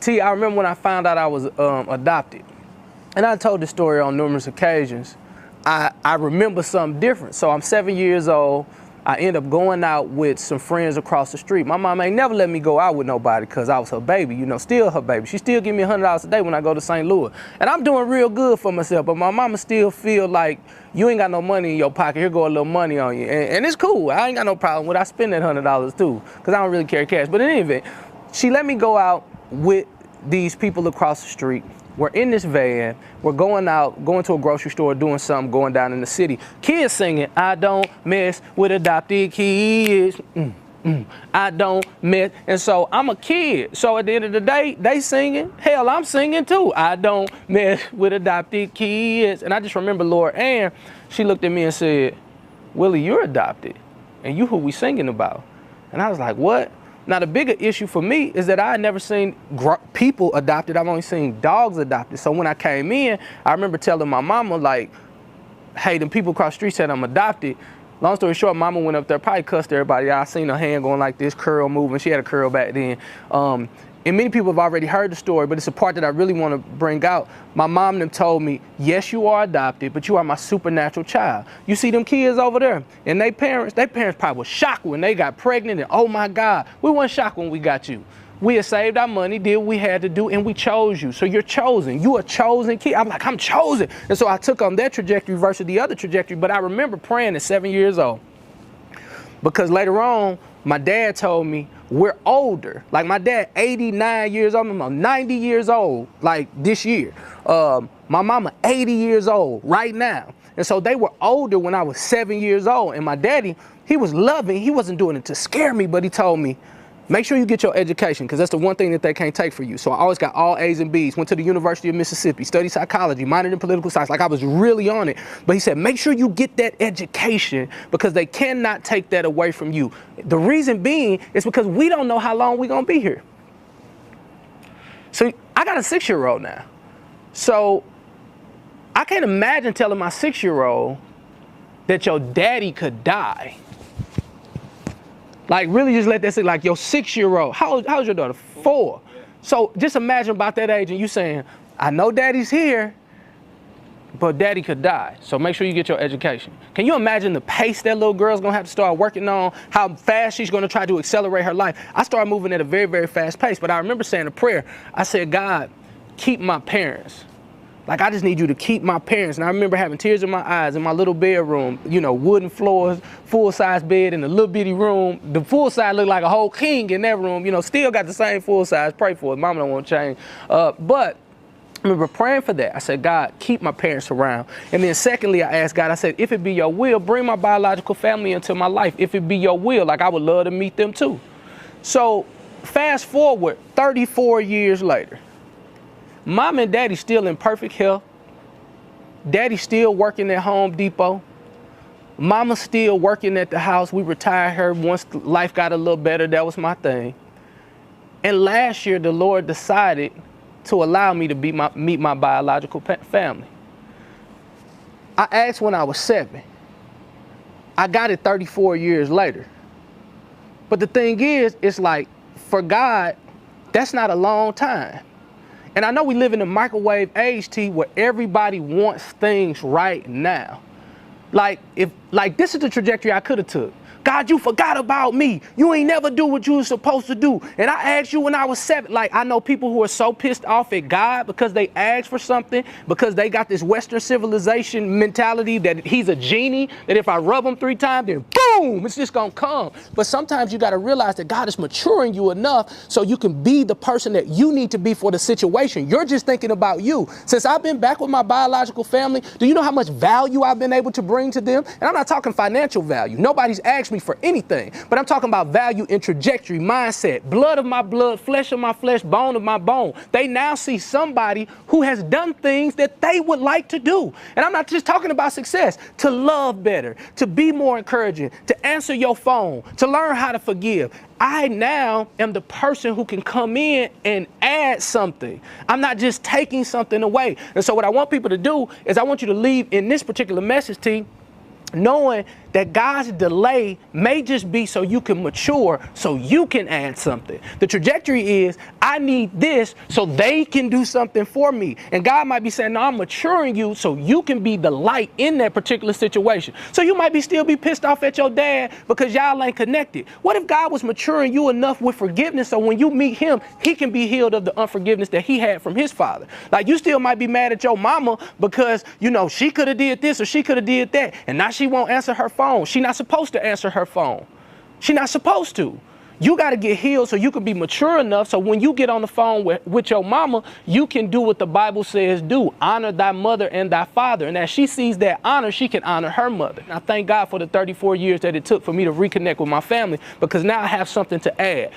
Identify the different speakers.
Speaker 1: T, I remember when I found out I was adopted, and I told this story on numerous occasions. I remember something different. So I'm 7 years old. I end up going out with some friends across the street. My mom ain't never let me go out with nobody because I was her baby, you know, still her baby. She still give me $100 a day when I go to St. Louis. And I'm doing real good for myself, but my mama still feel like you ain't got no money in your pocket, here go a little money on you. And it's cool, I ain't got no problem with it. I spend that $100 too, because I don't really carry cash. But in any event, she let me go out with these people across the street. We're in this van, we're going out, going to a grocery store, doing something, going down in the city. Kids singing, I don't mess with adopted kids. I don't mess. And so I'm a kid. So at the end of the day, they singing. Hell, I'm singing too. I don't mess with adopted kids. And I just remember Lord Ann, she looked at me and said, Willie, you're adopted. And you who we singing about. And I was like, what? Now, the bigger issue for me is that I had never seen people adopted. I've only seen dogs adopted. So when I came in, I remember telling my mama, like, hey, the people across the street said I'm adopted. Long story short, mama went up there, probably cussed everybody out. I seen her hand going like this, curl moving. She had a curl back then. And many people have already heard the story, but it's a part that I really want to bring out. My mom and them told me, yes, you are adopted, but you are my supernatural child. You see them kids over there, and their parents probably were shocked when they got pregnant, and oh my God, we weren't shocked when we got you. We had saved our money, did what we had to do, and we chose you. So you're chosen. You a chosen kid. I'm like, I'm chosen. And so I took on that trajectory versus the other trajectory, but I remember praying at 7 years old. Because later on, my dad told me, we're older. Like my dad, 89 years old, I'm 90 years old, like this year. My mama, 80 years old right now. And so they were older when I was 7 years old. And my daddy, he was loving, he wasn't doing it to scare me, but he told me, make sure you get your education, because that's the one thing that they can't take for you. So I always got all A's and B's, went to the University of Mississippi, studied psychology, minored in political science, like I was really on it. But he said, make sure you get that education because they cannot take that away from you. The reason being is because we don't know how long we're gonna be here. So I got a 6-year-old now. So I can't imagine telling my 6-year-old that your daddy could die. Like really just let that sit, like your 6-year-old. How's your daughter? 4. So just imagine about that age and you saying, I know daddy's here, but daddy could die. So make sure you get your education. Can you imagine the pace that little girl's gonna have to start working on, how fast she's gonna try to accelerate her life? I started moving at a very, very fast pace, but I remember saying a prayer. I said, God, keep my parents. Like, I just need you to keep my parents. And I remember having tears in my eyes in my little bedroom, you know, wooden floors, full-size bed in a little bitty room. The full size looked like a whole king in that room, you know, still got the same full size. Pray for it. Mama don't want to change. But I remember praying for that. I said, God, keep my parents around. And then secondly, I asked God, I said, if it be your will, bring my biological family into my life. If it be your will, like I would love to meet them too. So fast forward 34 years later. Mom and daddy still in perfect health. Daddy still working at Home Depot. Mama still working at the house. We retired her once life got a little better. That was my thing. And last year, the Lord decided to allow me to meet my biological family. I asked when I was 7. I got it 34 years later. But the thing is, it's like, for God, that's not a long time. And I know we live in a microwave age, T, where everybody wants things right now. Like this is the trajectory I could have took. God, you forgot about me. You ain't never do what you were supposed to do. And I asked you when I was 7. Like, I know people who are so pissed off at God because they asked for something, because they got this Western civilization mentality that he's a genie, that if I rub him 3 times, then boom, it's just gonna come. But sometimes you gotta realize that God is maturing you enough so you can be the person that you need to be for the situation. You're just thinking about you. Since I've been back with my biological family, do you know how much value I've been able to bring to them? And I'm not talking financial value. Nobody's asked me for anything, but I'm talking about value and trajectory, mindset, blood of my blood, flesh of my flesh, bone of my bone. They now see somebody who has done things that they would like to do. And I'm not just talking about success, to love better, to be more encouraging, to answer your phone, to learn how to forgive. I now am the person who can come in and add something. I'm not just taking something away. And so what I want people to do is I want you to leave in this particular message, T, knowing that God's delay may just be so you can mature, so you can add something. The trajectory is, I need this so they can do something for me. And God might be saying, no, I'm maturing you so you can be the light in that particular situation. So you might still be pissed off at your dad because y'all ain't connected. What if God was maturing you enough with forgiveness so when you meet him, he can be healed of the unforgiveness that he had from his father? Like, you still might be mad at your mama because, you know, she could have did this or she could have did that, and now she won't answer her phone. She's not supposed to answer her phone. She's not supposed to. You got to get healed so you can be mature enough so when you get on the phone with your mama, you can do what the Bible says do. Honor thy mother and thy father. And as she sees that honor, she can honor her mother. And I thank God for the 34 years that it took for me to reconnect with my family, because now I have something to add.